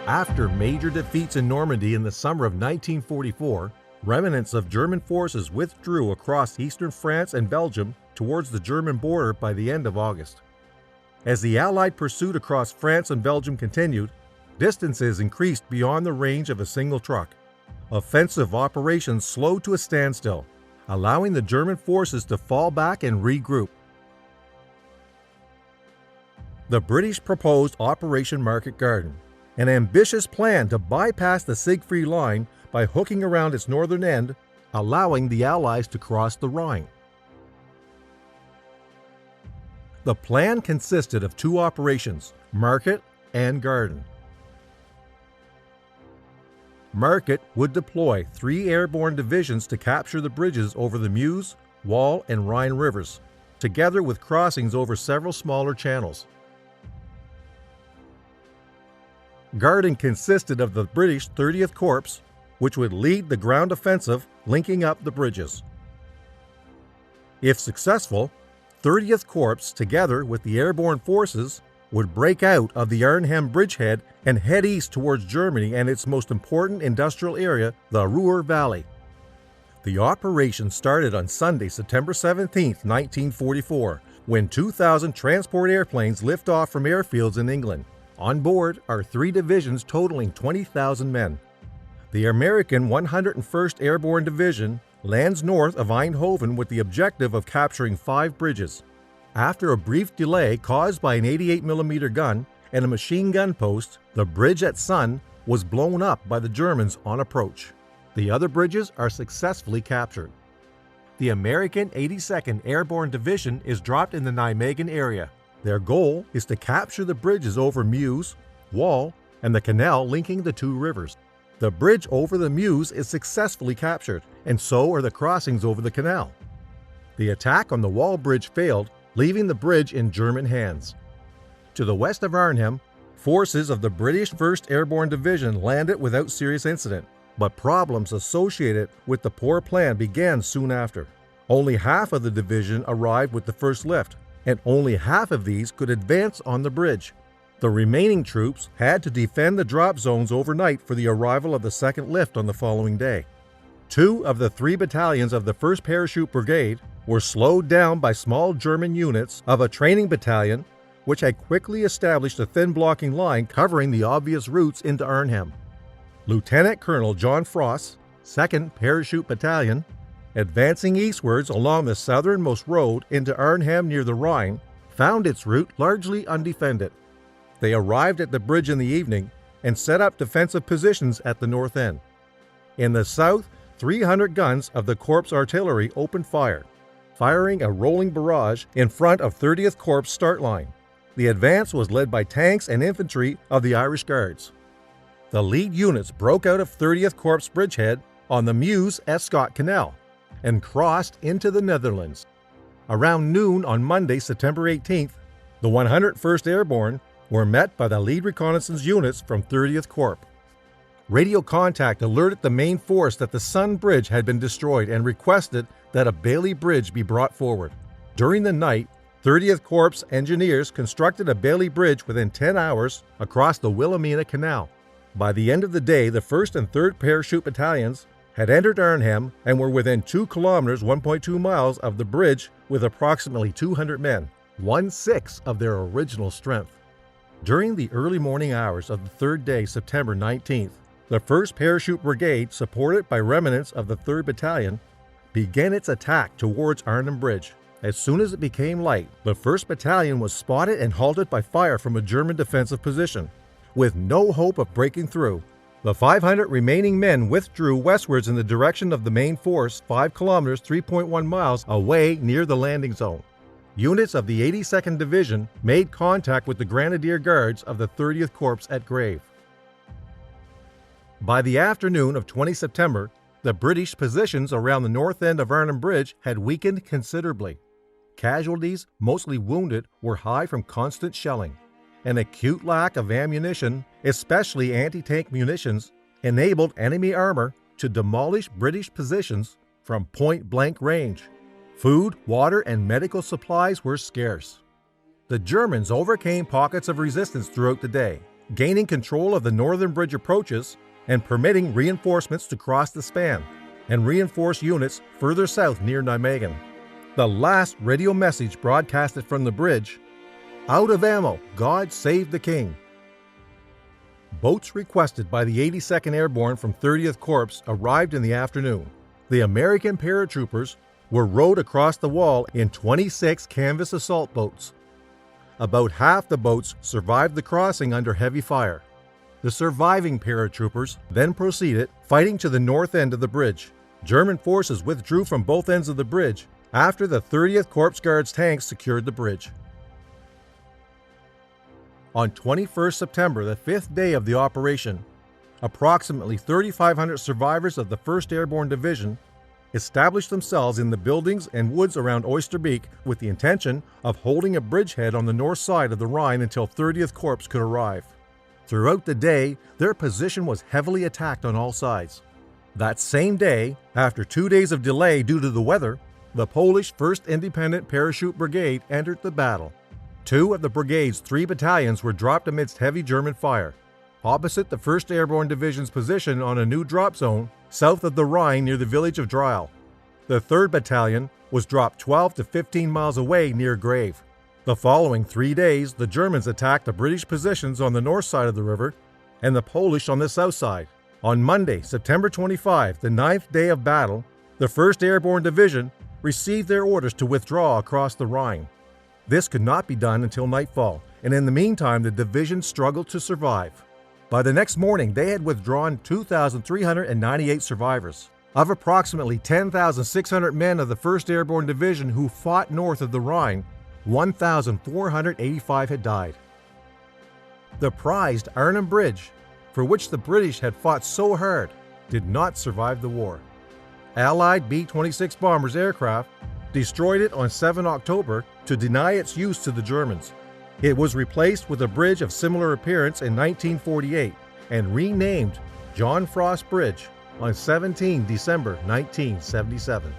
After major defeats in Normandy in the summer of 1944, remnants of German forces withdrew across eastern France and Belgium towards the German border by the end of August. As the Allied pursuit across France and Belgium continued, distances increased beyond the range of a single truck. Offensive operations slowed to a standstill, allowing the German forces to fall back and regroup. The British proposed Operation Market Garden, an ambitious plan to bypass the Siegfried Line by hooking around its northern end, allowing the Allies to cross the Rhine. The plan consisted of two operations, Market and Garden. Market would deploy 3 airborne divisions to capture the bridges over the Meuse, Wall, and Rhine rivers, together with crossings over several smaller channels. Garden consisted of the British 30th Corps, which would lead the ground offensive linking up the bridges. If successful, 30th Corps, together with the airborne forces, would break out of the Arnhem bridgehead and head east towards Germany and its most important industrial area, the Ruhr Valley. The operation started on Sunday, September 17, 1944, when 2,000 transport airplanes lift off from airfields in England. On board are 3 divisions totaling 20,000 men. The American 101st Airborne Division lands north of Eindhoven with the objective of capturing 5 bridges. After a brief delay caused by an 88mm gun and a machine gun post, the bridge at Sun was blown up by the Germans on approach. The other bridges are successfully captured. The American 82nd Airborne Division is dropped in the Nijmegen area. Their goal is to capture the bridges over Meuse, Wall, and the canal linking the 2 rivers. The bridge over the Meuse is successfully captured, and so are the crossings over the canal. The attack on the Wall Bridge failed, leaving the bridge in German hands. To the west of Arnhem, forces of the British 1st Airborne Division landed without serious incident, but problems associated with the poor plan began soon after. Only half of the division arrived with the first lift, and only half of these could advance on the bridge. The remaining troops had to defend the drop zones overnight for the arrival of the second lift on the following day. 2 of the 3 battalions of the 1st Parachute Brigade were slowed down by small German units of a training battalion, which had quickly established a thin blocking line covering the obvious routes into Arnhem. Lieutenant Colonel John Frost, 2nd Parachute Battalion, advancing eastwards along the southernmost road into Arnhem near the Rhine, found its route largely undefended. They arrived at the bridge in the evening and set up defensive positions at the north end. In the south, 300 guns of the Corps artillery opened fire, firing a rolling barrage in front of 30th Corps start line. The advance was led by tanks and infantry of the Irish Guards. The lead units broke out of 30th Corps bridgehead on the Meuse-Escaut Canal and crossed into the Netherlands. Around noon on Monday, September 18th, the 101st Airborne were met by the lead reconnaissance units from 30th Corps. Radio contact alerted the main force that the Sun Bridge had been destroyed and requested that a Bailey Bridge be brought forward. During the night, 30th Corps engineers constructed a Bailey Bridge within 10 hours across the Wilhelmina Canal. By the end of the day, the 1st and 3rd Parachute Battalions had entered Arnhem and were within 2 kilometers (1.2 miles) of the bridge with approximately 200 men, 1/6 of their original strength. During the early morning hours of the 3rd day, September 19th, the 1st Parachute Brigade, supported by remnants of the 3rd Battalion, began its attack towards Arnhem Bridge. As soon as it became light, the 1st Battalion was spotted and halted by fire from a German defensive position. With no hope of breaking through, the 500 remaining men withdrew westwards in the direction of the main force 5 kilometers (3.1 miles) away near the landing zone. Units of the 82nd Division made contact with the Grenadier Guards of the 30th Corps at Grave. By the afternoon of 20 September, the British positions around the north end of Arnhem Bridge had weakened considerably. Casualties, mostly wounded, were high from constant shelling. An acute lack of ammunition, especially anti-tank munitions, enabled enemy armor to demolish British positions from point-blank range. Food, water, and medical supplies were scarce. The Germans overcame pockets of resistance throughout the day, gaining control of the northern bridge approaches and permitting reinforcements to cross the span and reinforce units further south near Nijmegen. The last radio message broadcasted from the bridge: "Out of ammo, God save the King." Boats requested by the 82nd Airborne from 30th Corps arrived in the afternoon. The American paratroopers were rowed across the wall in 26 canvas assault boats. About half the boats survived the crossing under heavy fire. The surviving paratroopers then proceeded, fighting to the north end of the bridge. German forces withdrew from both ends of the bridge after the 30th Corps Guards tanks secured the bridge. On 21st September, the 5th day of the operation, approximately 3,500 survivors of the 1st Airborne Division established themselves in the buildings and woods around Oysterbeek with the intention of holding a bridgehead on the north side of the Rhine until 30th Corps could arrive. Throughout the day, their position was heavily attacked on all sides. That same day, after 2 days of delay due to the weather, the Polish 1st Independent Parachute Brigade entered the battle. 2 of the brigade's 3 battalions were dropped amidst heavy German fire, opposite the 1st Airborne Division's position on a new drop zone south of the Rhine near the village of Dreil. The 3rd Battalion was dropped 12 to 15 miles away near Grave. The following 3 days, the Germans attacked the British positions on the north side of the river and the Polish on the south side. On Monday, September 25, the 9th day of battle, the 1st Airborne Division received their orders to withdraw across the Rhine. This could not be done until nightfall, and in the meantime the division struggled to survive. By the next morning, they had withdrawn 2,398 survivors. Of approximately 10,600 men of the 1st Airborne Division who fought north of the Rhine, 1,485 had died. The prized Arnhem Bridge, for which the British had fought so hard, did not survive the war. Allied B-26 bombers aircraft destroyed it on 7 October to deny its use to the Germans. It was replaced with a bridge of similar appearance in 1948 and renamed John Frost Bridge on 17 December 1977.